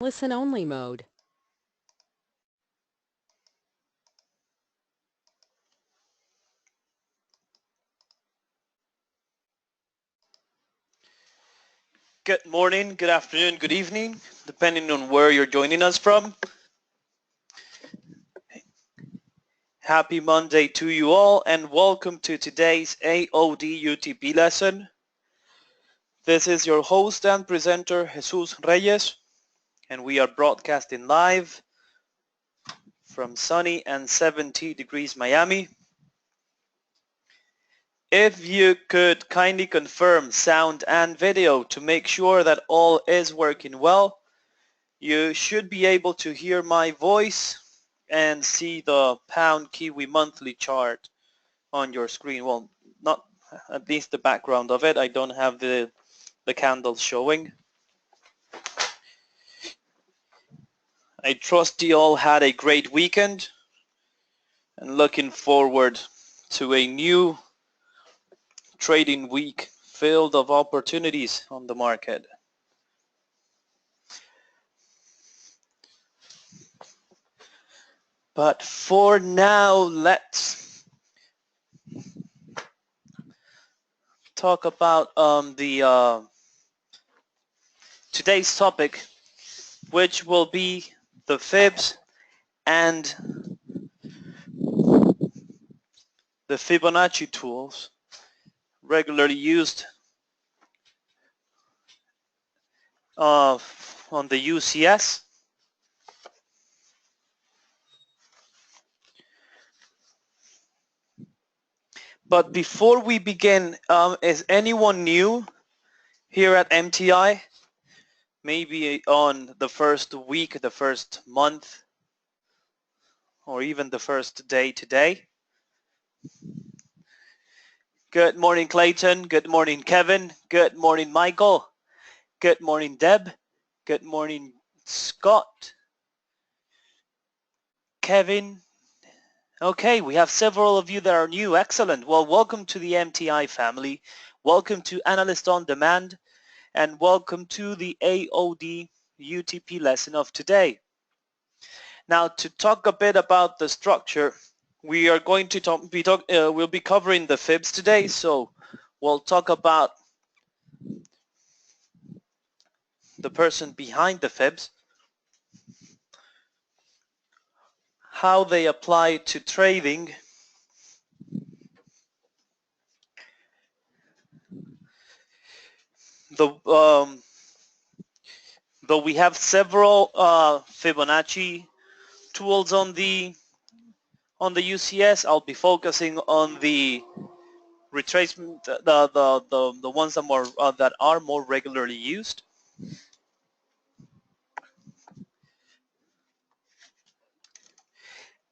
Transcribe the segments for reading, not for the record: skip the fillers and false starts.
Listen-only mode. Good morning, good afternoon, good evening, depending on where you're joining us from. Happy Monday to you all, and welcome to today's AOD UTP lesson. This is your host and presenter, Jesus Reyes, and we are broadcasting live from sunny and 70 degrees Miami. If you could kindly confirm sound and video to make sure that all is working well, you should be able to hear my voice and see the pound Kiwi monthly chart on your screen. Well, not at least the background of it. I don't have the candles showing. I trust you all had a great weekend and looking forward to a new trading week filled of opportunities on the market. But for now, let's talk about today's topic, which will be the fibs and the Fibonacci tools regularly used on the UCS. But before we begin, is anyone new here at MTI? Maybe on the first week, the first month, or even the first day today? Good morning, Clayton. Good morning, Kevin. Good morning, Michael. Good morning, Deb. Good morning, Scott. Kevin. Okay, we have several of you that are new. Excellent. Well, welcome to the MTI family. Welcome to Analyst on Demand, and welcome to the AOD UTP lesson of today. Now, to talk a bit about the structure, we are going to we'll be covering the fibs today, so we'll talk about the person behind the fibs, how they apply to trading, though we have several Fibonacci tools on the UCS. I'll be focusing on the retracement, the ones that are more regularly used.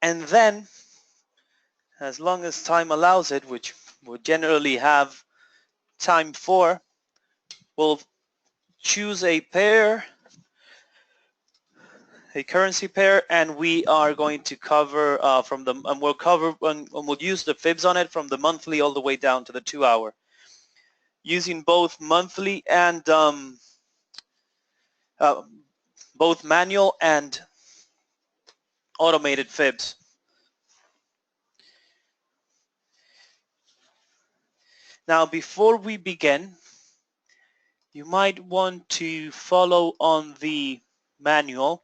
And then, as long as time allows it, which we generally have time for, we'll choose a pair, a currency pair, and we are going to cover we'll use the fibs on it from the monthly all the way down to the 2 hour, using both monthly and both manual and automated fibs. Now, before we begin, you might want to follow on the manual.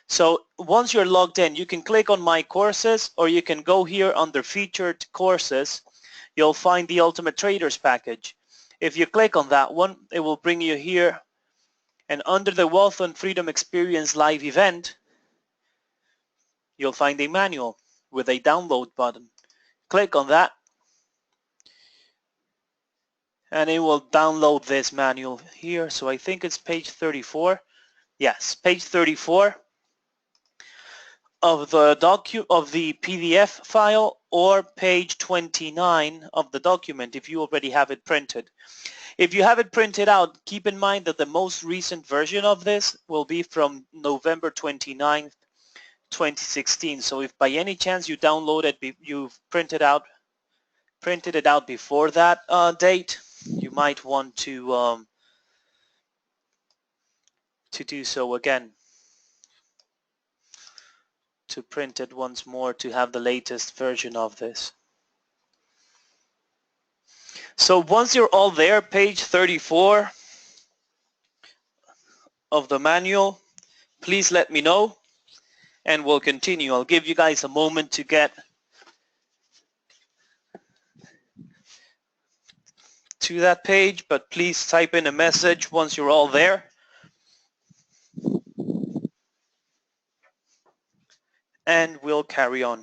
So once you're logged in, you can click on My Courses, or you can go here under Featured Courses. You'll find the Ultimate Traders package. If you click on that one, it will bring you here, and under the Wealth and Freedom Experience live event, you'll find a manual with a download button. Click on that, and it will download this manual here. So I think it's page 34. Yes, page 34 of the PDF file, or page 29 of the document if you already have it printed. If you have it printed out, keep in mind that the most recent version of this will be from November 29th, 2016. So if by any chance you download it, you've printed it out before that date, you might want to do so again. to print it once more to have the latest version of this. So once you're all there, page 34 of the manual, please let me know and we'll continue. I'll give you guys a moment to get to that page, but please type in a message once you're all there. And we'll carry on.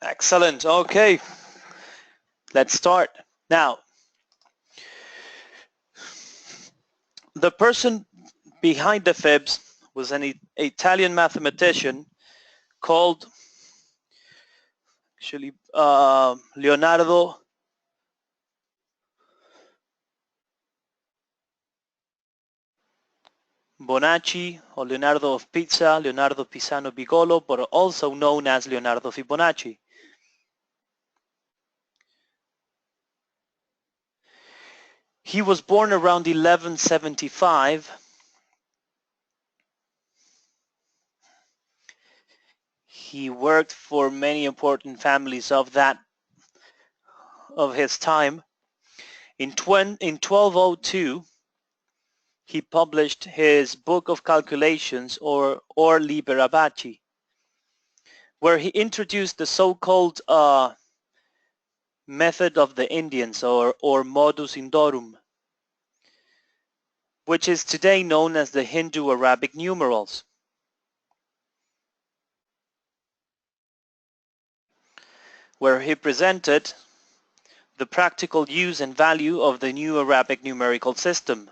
Excellent. Okay, let's start. Now, the person behind the fibs was an Italian mathematician called Leonardo Bonacci, or Leonardo of Pisa, Leonardo Pisano Bigolo, but also known as Leonardo Fibonacci. He was born around 1175. He worked for many important families of his time. In 1202, he published his Book of Calculations, or Liber Abaci, where he introduced the so-called method of the Indians, or modus Indorum, which is today known as the Hindu-Arabic numerals. Where he presented the practical use and value of the new Arabic numerical system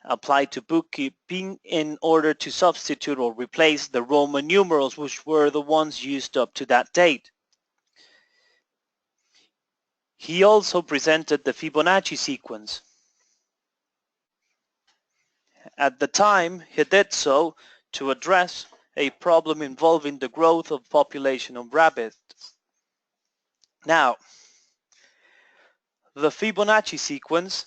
applied to bookkeeping in order to substitute or replace the Roman numerals, which were the ones used up to that date. He also presented the Fibonacci sequence. At the time, he did so to address a problem involving the growth of population of rabbits. Now, the Fibonacci sequence,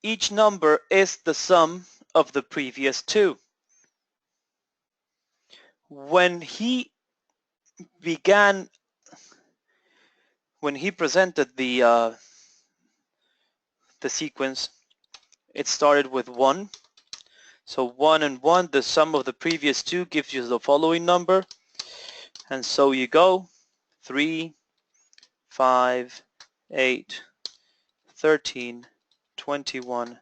each number is the sum of the previous two. When he presented the sequence, it started with 1. So 1 and 1, the sum of the previous two gives you the following number. And so you go 3, 5, 8, 13, 21,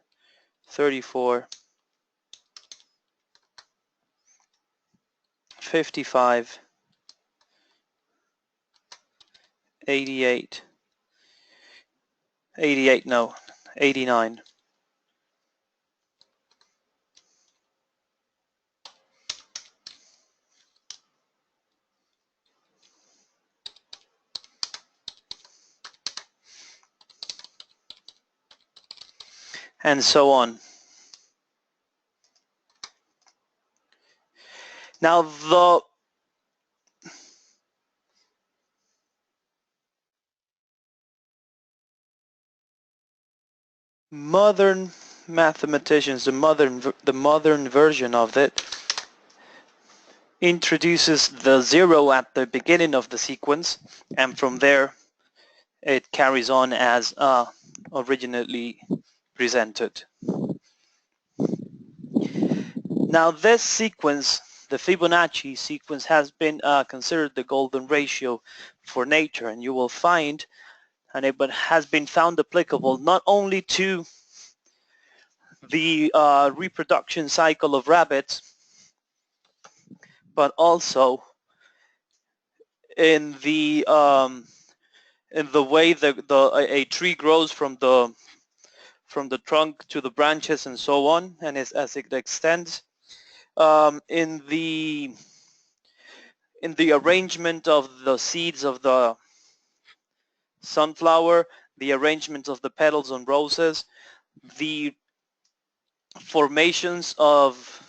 34, 55, 88, 89. And so on. Now the modern mathematicians, the modern version of it, introduces the 0 at the beginning of the sequence, and from there it carries on as originally presented. Now this sequence, the Fibonacci sequence, has been considered the golden ratio for nature, and you will find, and it has been found applicable not only to the reproduction cycle of rabbits, but also in the way a tree grows from the trunk to the branches and so on, and as it extends, in the arrangement of the seeds of the sunflower, the arrangement of the petals on roses, the formations of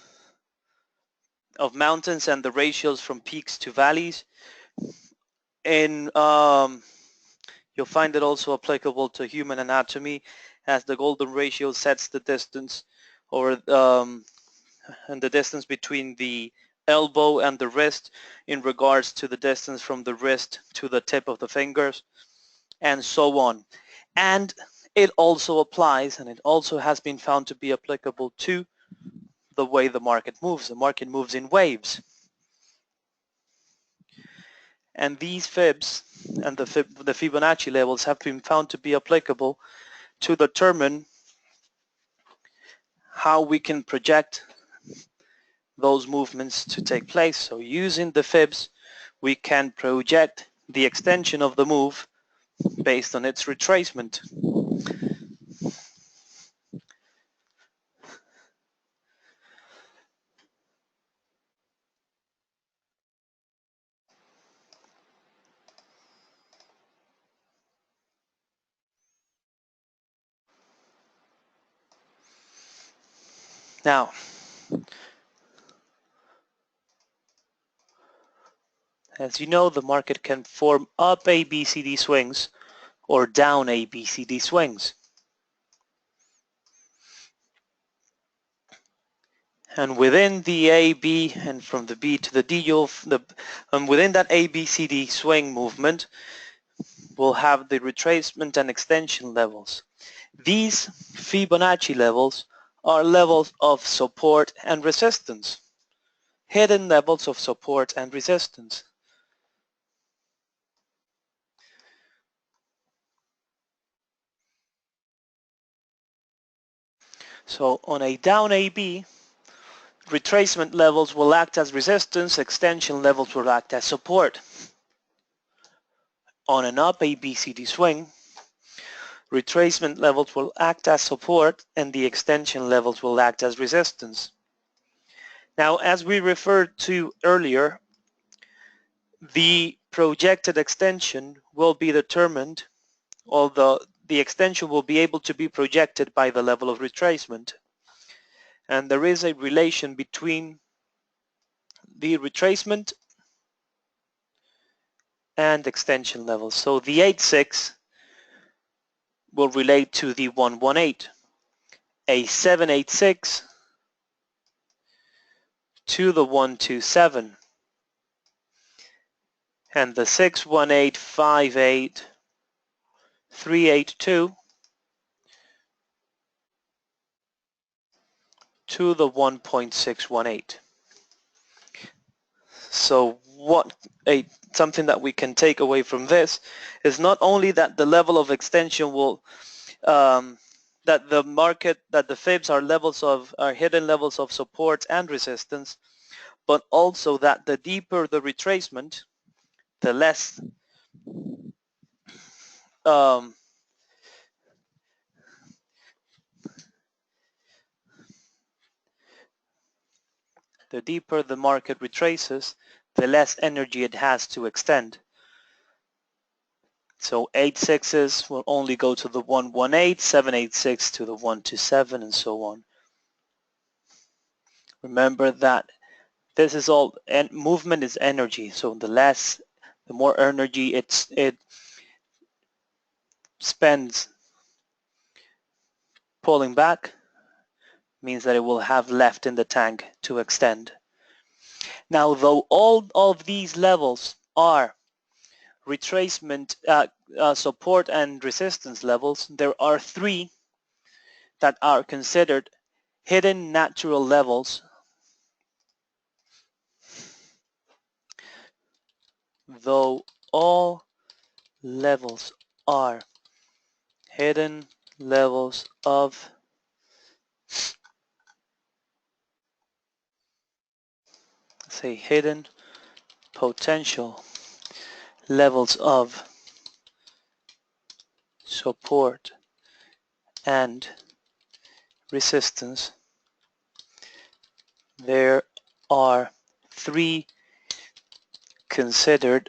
mountains and the ratios from peaks to valleys. And you'll find it also applicable to human anatomy, as the golden ratio sets the distance or and the distance between the elbow and the wrist in regards to the distance from the wrist to the tip of the fingers, and so on. And it also applies, and it also has been found to be applicable to the way the market moves. The market moves in waves. And these fibs and the Fibonacci levels have been found to be applicable to determine how we can project those movements to take place. So using the fibs, we can project the extension of the move based on its retracement. Now, as you know, the market can form up ABCD swings or down ABCD swings. And within the A, B, and from the B to the D, within that ABCD swing movement, we'll have the retracement and extension levels. These Fibonacci levels are levels of support and resistance, hidden levels of support and resistance. So on a down AB, retracement levels will act as resistance, extension levels will act as support. On an up ABCD swing, retracement levels will act as support and the extension levels will act as resistance. Now, as we referred to earlier, the projected extension will be determined, although the extension will be able to be projected by the level of retracement. And there is a relation between the retracement and extension levels. So the 8.6 will relate to the 1.18, a 7.86 to the 1.27, and the 6.1858 382 to the 1.618. So something that we can take away from this is not only that the level of extension will that the fibs are hidden levels of support and resistance, but also that the deeper the retracement, the less the deeper the market retraces, the less energy it has to extend. So 8.6s will only go to the 1.18, 7.86 to the 1.27, and so on. Remember that this is all, and movement is energy. So the more energy it spends pulling back, means that it will have left in the tank to extend. Now, though all of these levels are retracement, support and resistance levels, there are three that are considered hidden natural levels. Though all levels are hidden levels of hidden potential levels of support and resistance, there are three considered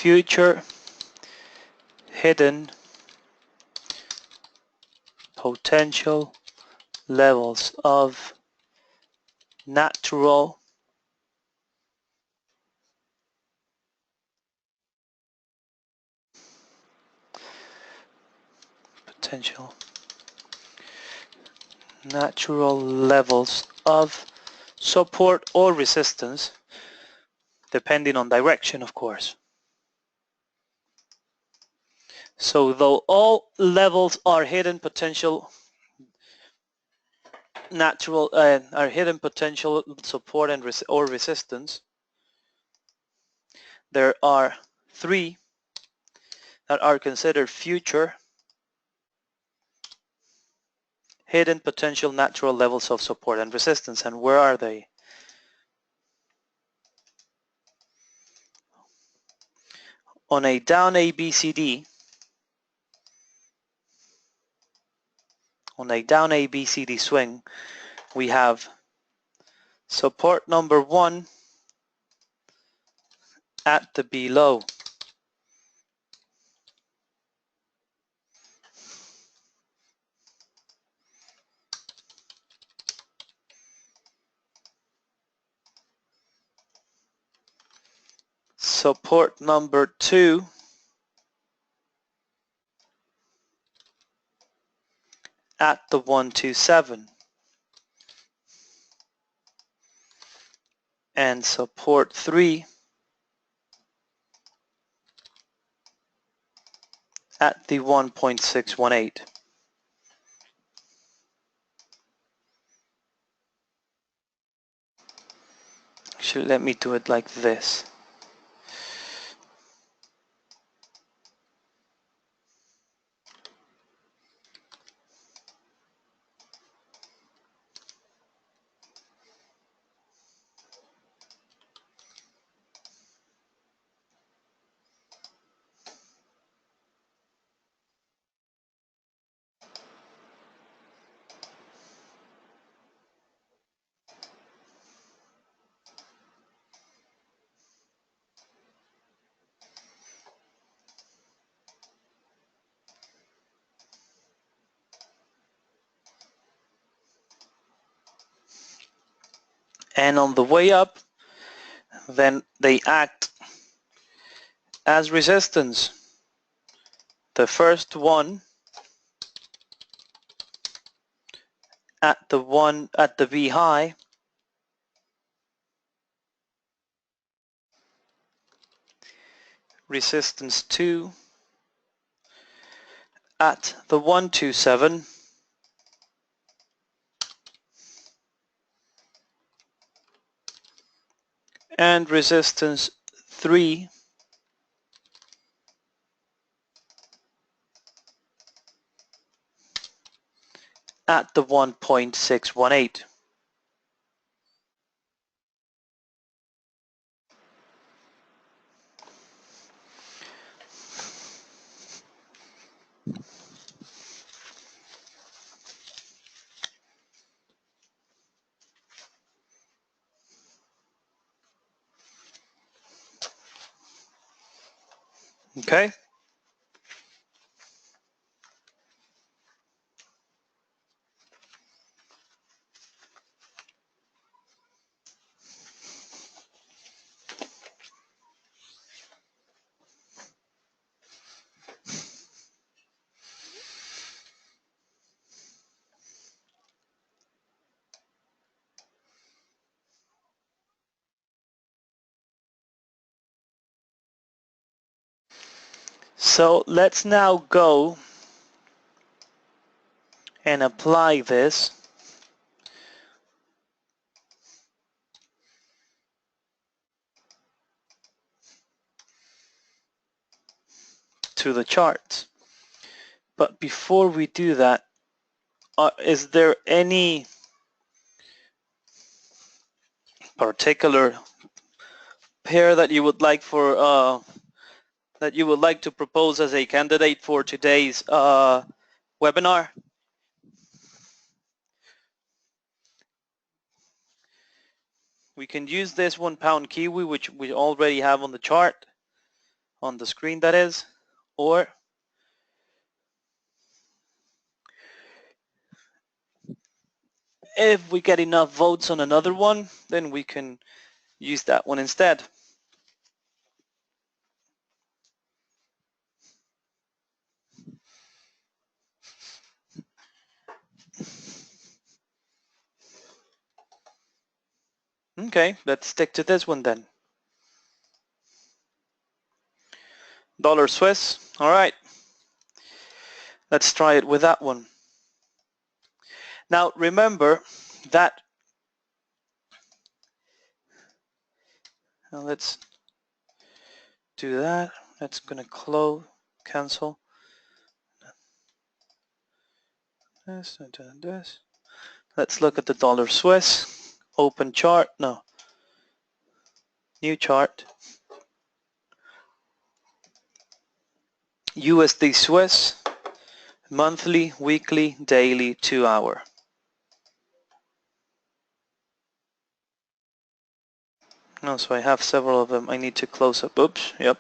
future hidden potential levels of natural levels of support or resistance, depending on direction, of course. So though all levels are hidden potential are hidden potential support and or resistance, there are 3 that are considered future hidden potential natural levels of support and resistance. And where are they? On a down ABCD, swing, we have support number 1 at the B low. Support number 2 at the 127. And support 3 at the 1.618. Actually, let me do it like this. And on the way up, then they act as resistance. The first one at the V high, resistance 2 at the 127, and resistance 3 at the 1.618. Okay? So let's now go and apply this to the charts. But before we do that, is there any particular pair that you would like to propose as a candidate for today's webinar? We can use this £1 Kiwi, which we already have on the chart, on the screen, that is, or if we get enough votes on another one, then we can use that one instead. Okay, let's stick to this one then. Dollar Swiss. All right. Let's try it with that one. Now remember that, now let's do that. That's gonna close, cancel. This, this. Let's look at the dollar Swiss. Open chart, no. New chart. USD Swiss, monthly, weekly, daily, 2 hour. No, so I have several of them. I need to close up. Oops, yep.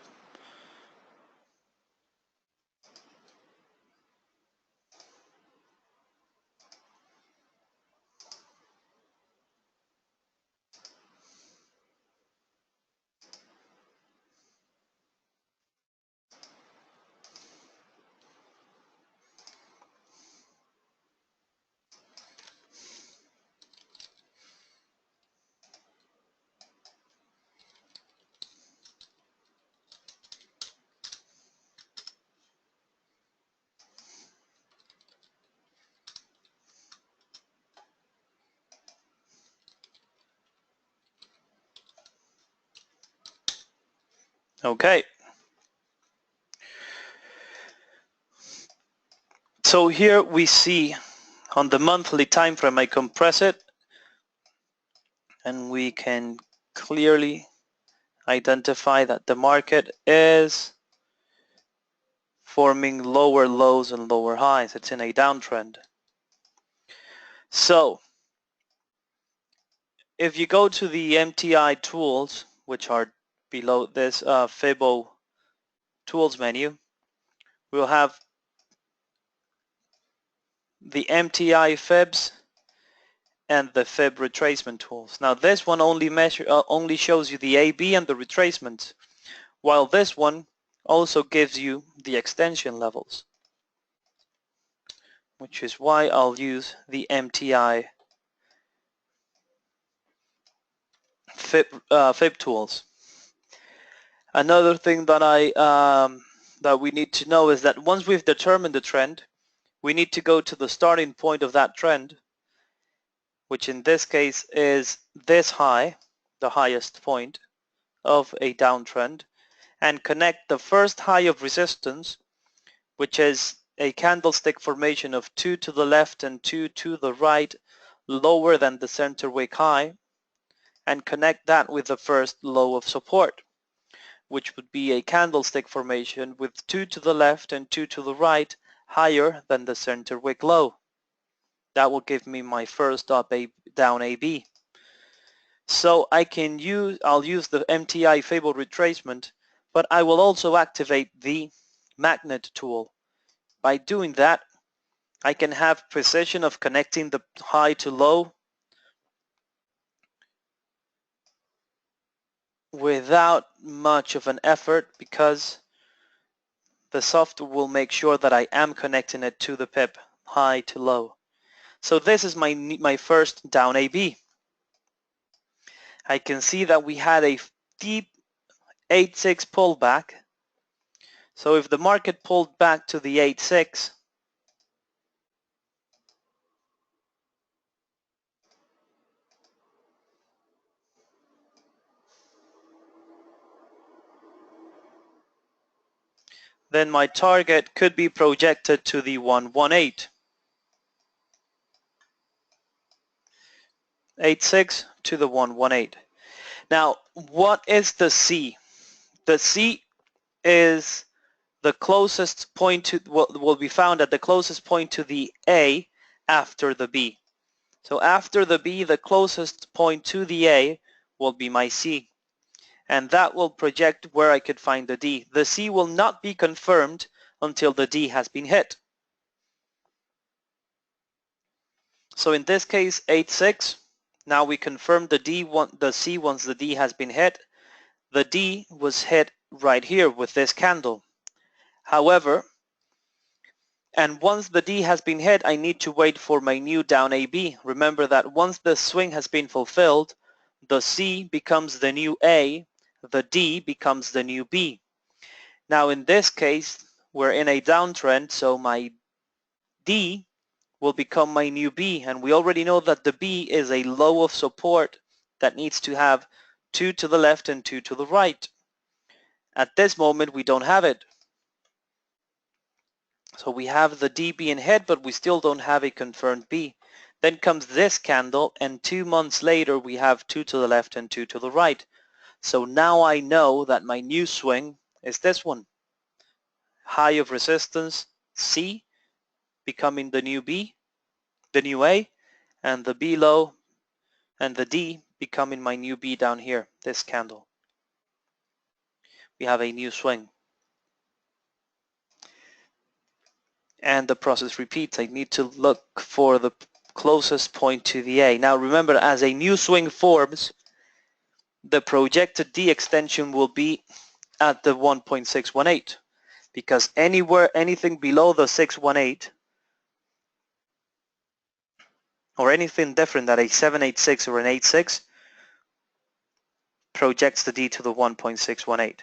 Okay. So here we see on the monthly time frame, I compress it, and we can clearly identify that the market is forming lower lows and lower highs. It's in a downtrend. So if you go to the MTI tools, which are below this Fibo tools menu, we'll have the MTI Fibs and the Fib retracement tools. Now this one only shows you the AB and the retracement, while this one also gives you the extension levels, which is why I'll use the MTI Fib tools. Another thing that that we need to know is that once we've determined the trend, we need to go to the starting point of that trend, which in this case is this high, the highest point of a downtrend, and connect the first high of resistance, which is a candlestick formation of 2 to the left and 2 to the right, lower than the center wick high, and connect that with the first low of support, which would be a candlestick formation with 2 to the left and 2 to the right, higher than the center wick low. That will give me my first down AB. So I'll use the MTI Fibonacci retracement, but I will also activate the magnet tool. By doing that, I can have precision of connecting the high to low without much of an effort, because the software will make sure that I am connecting it to the pip, high to low. So this is my first down AB. I can see that we had a deep 8.6 pullback. So if the market pulled back to the 8.6, then my target could be projected to the 118. 8.6 to the 118. Now, what is the C? The C is the closest point to, will be found at the closest point to the A after the B. So after the B, the closest point to the A will be my C. and that will project where I could find the D. The C will not be confirmed until the D has been hit. So in this case, 8.6. Now we confirm the C once the D has been hit. The D was hit right here with this candle. However, and once the D has been hit, I need to wait for my new down AB. Remember that once the swing has been fulfilled, the C becomes the new A, the D becomes the new B. Now in this case, we're in a downtrend, so my D will become my new B, and we already know that the B is a low of support that needs to have 2 to the left and 2 to the right. At this moment, we don't have it. So we have the D being hit, but we still don't have a confirmed B. Then comes this candle, and 2 months later, we have 2 to the left and 2 to the right. So now I know that my new swing is this one. High of resistance, C, becoming the new B, the new A, and the B low and the D becoming my new B down here, this candle. We have a new swing. And the process repeats. I need to look for the closest point to the A. Now remember, as a new swing forms, the projected D extension will be at the 1.618, because anything below the 618 or anything different than a 786 or an 86 projects the D to the 1.618.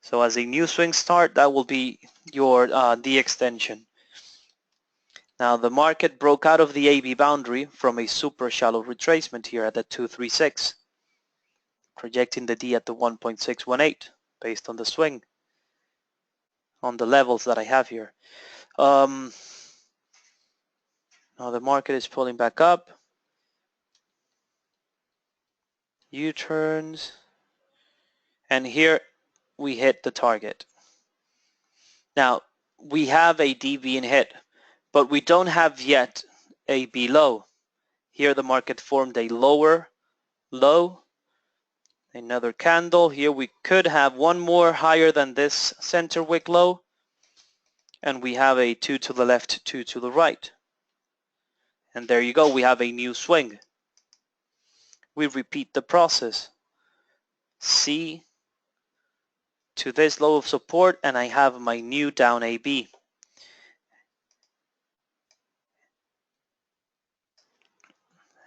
So as a new swing start, that will be your D extension. Now the market broke out of the AB boundary from a super shallow retracement here at the 236, projecting the D at the 1.618 based on the swing, on the levels that I have here. Now the market is pulling back up, U-turns, and here we hit the target. Now we have a D being hit, but we don't have yet a B low. Here the market formed a lower low, another candle. Here we could have one more higher than this center wick low, and we have a 2 to the left, 2 to the right. And there you go, we have a new swing. We repeat the process. C to this low of support, and I have my new down AB.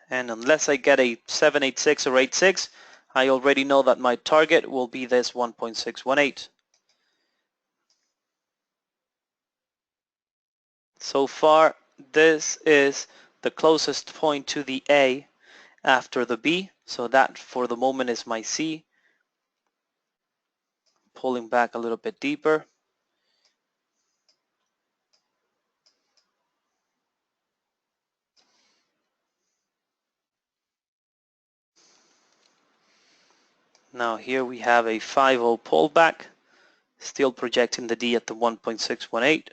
And unless I get a 786 or 86, I already know that my target will be this 1.618. So far, this is the closest point to the A after the B. So that for the moment is my C. Pulling back a little bit deeper. Now here we have a 5-0 pullback, still projecting the D at the 1.618.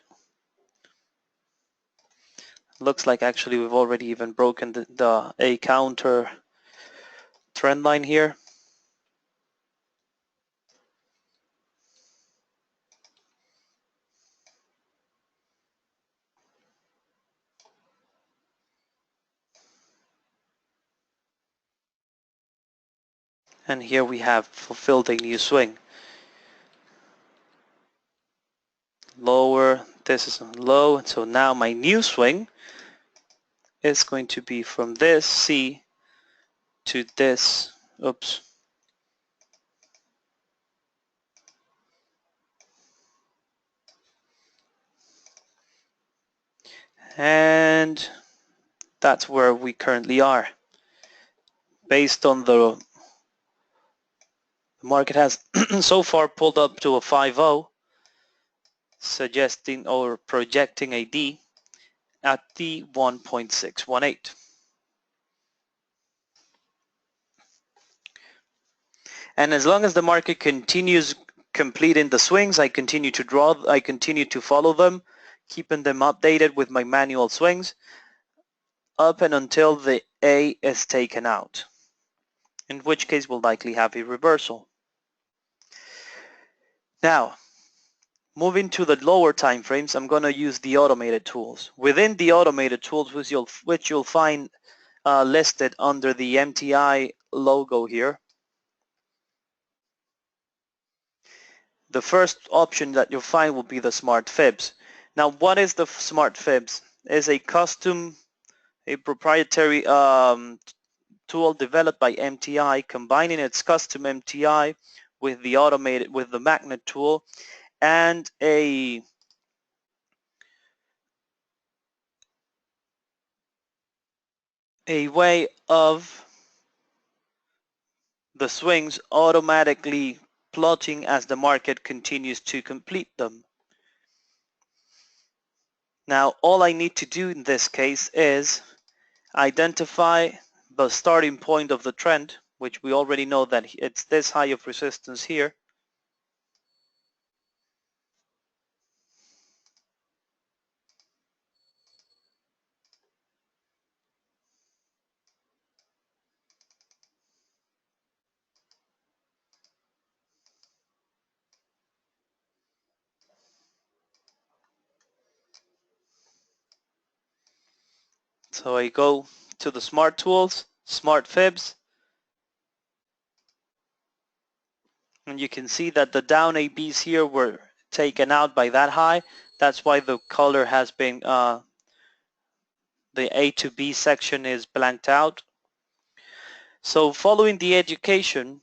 Looks like actually we've already even broken the A counter trend line here. And here we have fulfilled a new swing. Lower, this is low, so now my new swing is going to be from this C to this, oops. And that's where we currently are. Based on the market has so far pulled up to a 5-0, suggesting or projecting a D at the 1.618. And as long as the market continues completing the swings, I continue to follow them, keeping them updated with my manual swings up and until the A is taken out, in which case we'll likely have a reversal. Now, moving to the lower time frames, I'm going to use the automated tools. Within the automated tools, which you'll find listed under the MTI logo here, the first option that you'll find will be the Smart Fibs. Now, what is the Smart Fibs? It's a proprietary tool developed by MTI, combining its custom MTI with the magnet tool and a way of the swings automatically plotting as the market continues to complete them. Now, all I need to do in this case is identify the starting point of the trend, which we already know that it's this high of resistance here. So I go to the Smart Tools, Smart Fibs, and you can see that the down ABs here were taken out by that high. That's why the color has been, the A to B section is blanked out. So following the education,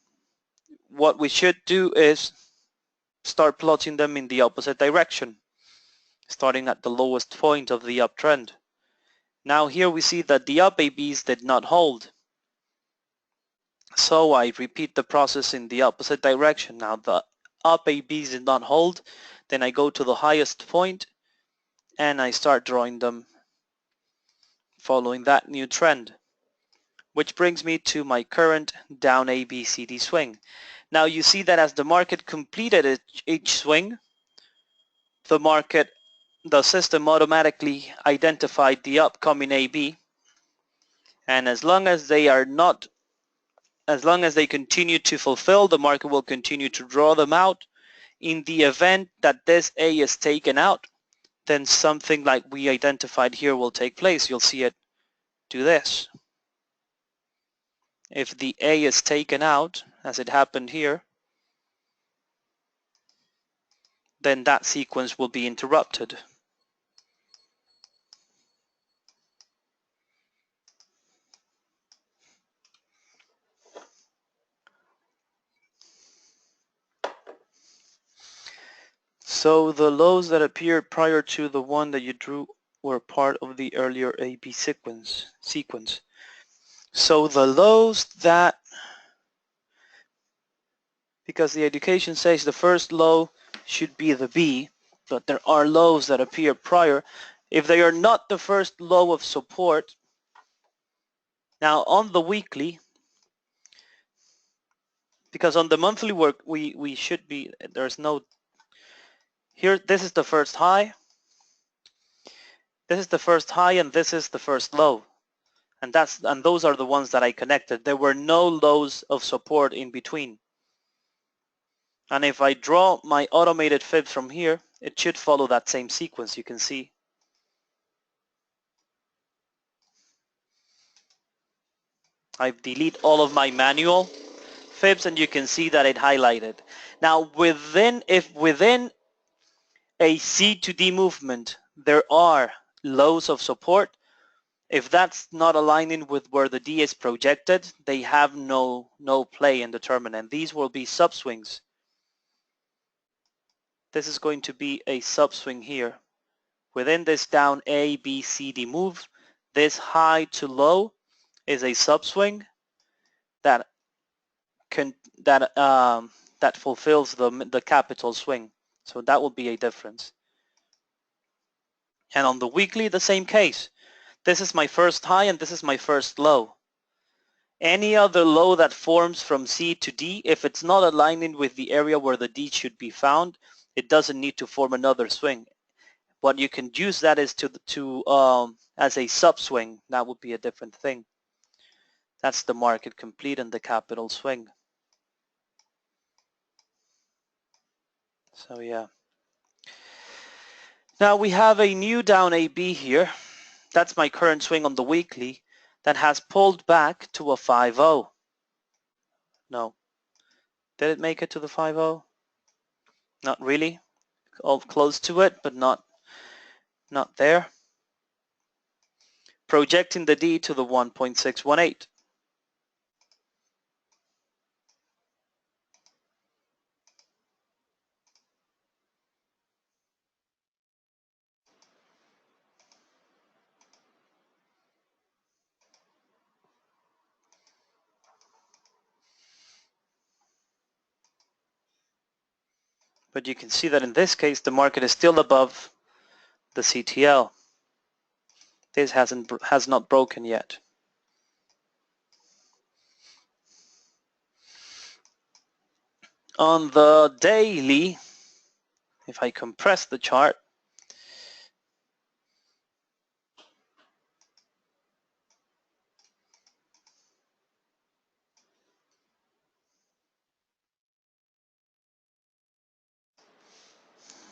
what we should do is start plotting them in the opposite direction, starting at the lowest point of the uptrend. Now here we see that the up ABs did not hold. So I repeat the process in the opposite direction. Now the up ABs did not hold, then I go to the highest point and I start drawing them following that new trend, which brings me to my current down ABCD swing. Now you see that as the market completed each swing, the system automatically identified the upcoming AB, and as long as they continue to fulfill, the market will continue to draw them out. In the event that this A is taken out, then something like we identified here will take place. You'll see it do this. If the A is taken out, as it happened here, then that sequence will be interrupted. So the lows that appeared prior to the one that you drew were part of the earlier AB sequence. So the lows that, because the education says the first low should be the B, but there are lows that appear prior. If they are not the first low of support, now on the weekly, because on the monthly work we should be, there's no, here this is the first high, this is the first high, and this is the first low. And those are the ones that I connected. There were no lows of support in between. And if I draw my automated fib from here, it should follow that same sequence. You can see. I've deleted all of my manual fibs, and you can see that it highlighted. Now if within a C to D movement there are lows of support, if that's not aligning with where the D is projected, they have no play in the tournament, and these will be subswings. This is going to be a subswing here. Within this down A, B, C, D move, this high to low is a subswing that fulfills the capital swing. So that will be a difference. And on the weekly, the same case. This is my first high and this is my first low. Any other low that forms from C to D, if it's not aligning with the area where the D should be found, it doesn't need to form another swing. What you can use that is as a subswing. That would be a different thing. That's the market complete and the capital swing. So yeah. Now we have a new down AB here. That's my current swing on the weekly that has pulled back to a 5-0. No. Did it make it to the 5-0? Not really. All close to it, but not there. Projecting the D to the 1.618. But you can see that in this case, the market is still above the CTL. This has not broken yet. On the daily, if I compress the chart,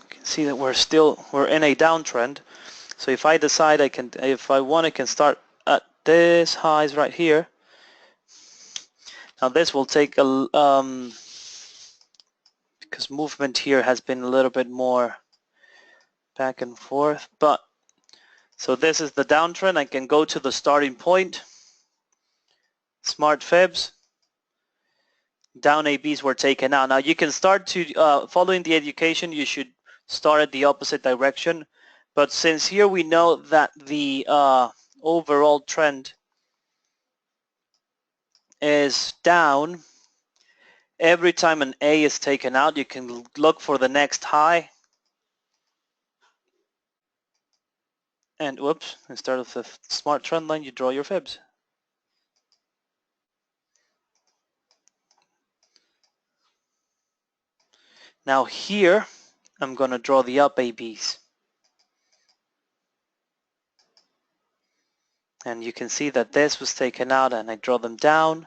you can see that we're in a downtrend. So if I decide if I want, I can start at this highs right here. Now this will take because movement here has been a little bit more back and forth, but so this is the downtrend. I can go to the starting point, smart fibs, down ABs were taken out. Now you can start to, following the education, you should start at the opposite direction, but since here we know that the overall trend is down, every time an A is taken out, you can look for the next high. And whoops, instead of the smart trend line, you draw your fibs. Now here, I'm going to draw the up ABs. And you can see that this was taken out and I draw them down,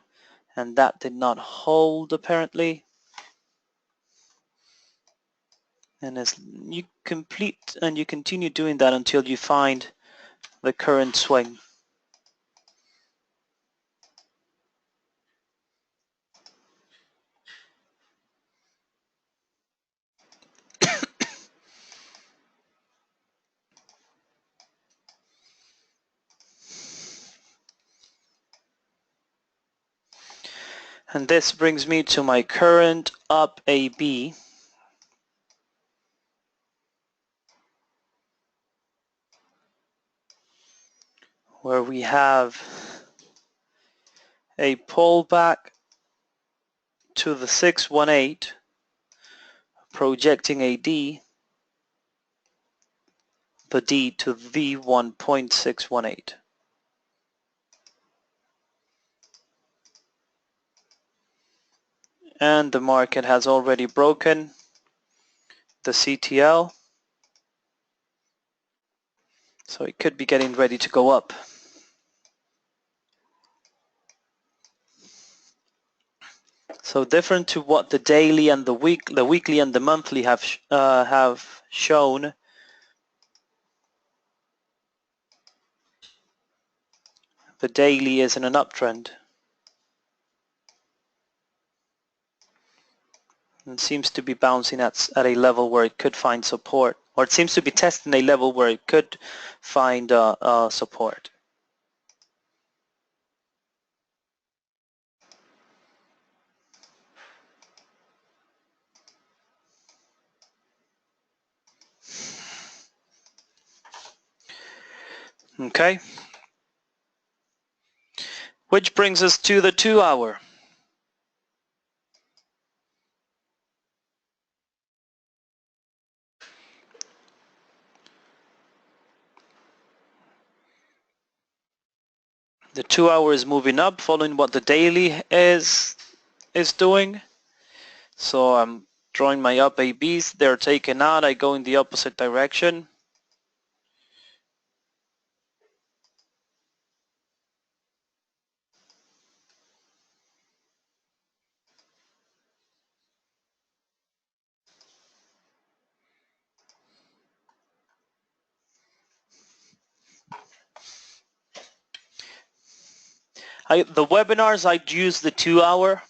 and that did not hold apparently. And as you complete and you continue doing that until you find the current swing. And this brings me to my current up AB, where we have a pullback to the 618, projecting a D, the D to the 1.618. And the market has already broken the CTL, so it could be getting ready to go up. So different to what the daily and the weekly and the monthly have shown. The daily is in an uptrend and seems to be bouncing at a level where it could find support, or it seems to be testing a level where it could find support. Okay, which brings us to the 2-hour. The 2-hour is moving up, following what the daily is doing. So I'm drawing my up ABs. They're taken out. I go in the opposite direction. The webinars, I'd use the 2 hour,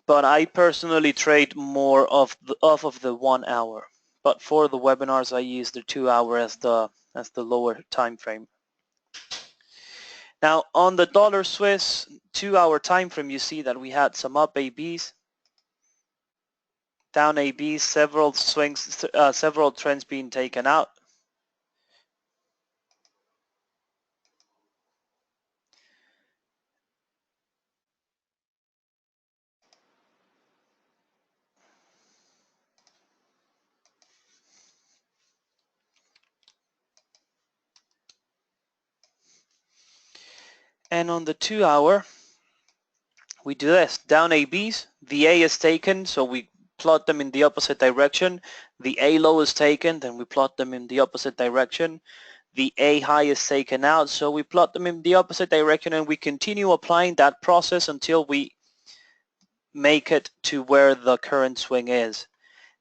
but I personally trade more off of the 1 hour. But for the webinars, I use the 2 hour as the lower time frame. Now on the dollar Swiss 2 hour time frame, you see that we had some up ABs, down ABs, several swings, several trends being taken out. And on the 2 hour, we do this, down ABs, the A is taken, so we plot them in the opposite direction. The A low is taken, then we plot them in the opposite direction. The A high is taken out, so we plot them in the opposite direction, and we continue applying that process until we make it to where the current swing is.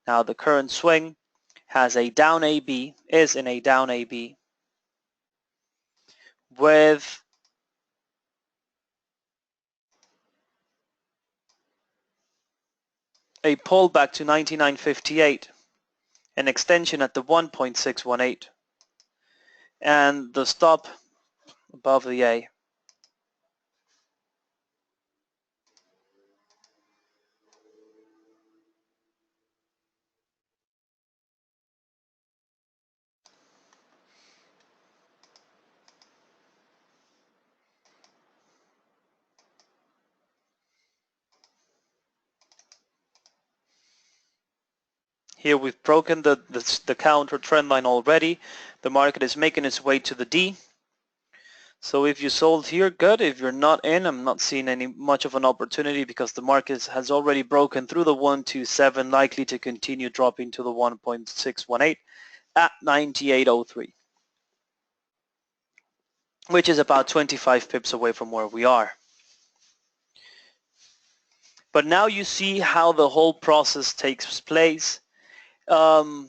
Now the current swing has a down AB, is in a down AB with a pullback to 99.58, an extension at the 1.618, and the stop above the A. Here we've broken the counter trend line already. The market is making its way to the D. So if you sold here, good. If you're not in, I'm not seeing any much of an opportunity because the market has already broken through the 127, likely to continue dropping to the 1.618 at 98.03, which is about 25 pips away from where we are. But now you see how the whole process takes place. How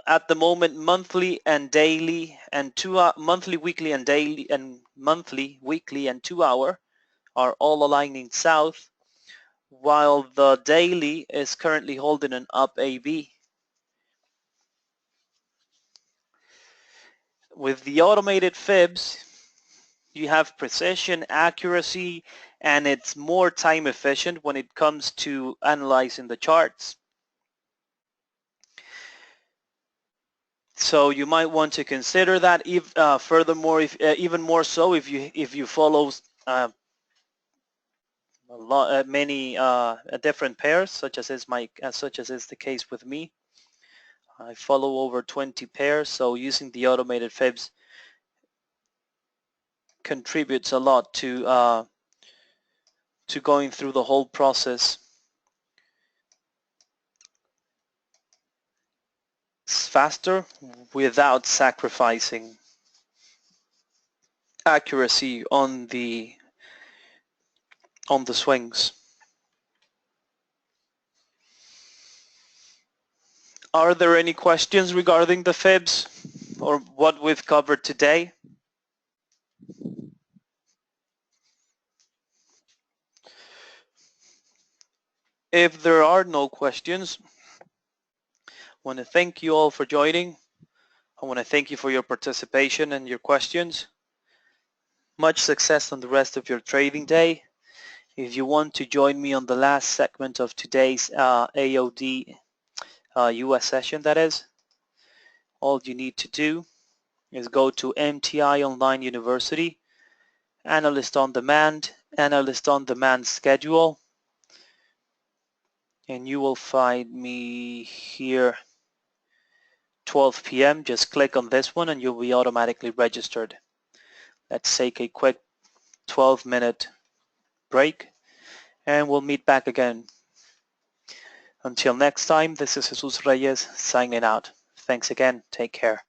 at the moment monthly and daily and monthly, weekly and daily and monthly, weekly and 2 hour are all aligning south, while the daily is currently holding an up AB. With the automated fibs, you have precision, accuracy, and it's more time efficient when it comes to analyzing the charts. So you might want to consider that. Furthermore, even more so if you follow many different pairs, such as is the case with me. I follow over 20 pairs, so using the automated fibs contributes a lot to going through the whole process faster without sacrificing accuracy on the swings. Are there any questions regarding the fibs or what we've covered today? If there are no questions, I want to thank you all for joining. I want to thank you for your participation and your questions. Much success on the rest of your trading day. If you want to join me on the last segment of today's AOD US session, that is, all you need to do is go to MTI Online University, Analyst on Demand schedule, and you will find me here 12 p.m. Just click on this one and you'll be automatically registered. Let's take a quick 12-minute break and we'll meet back again. Until next time, this is Jesus Reyes signing out. Thanks again. Take care.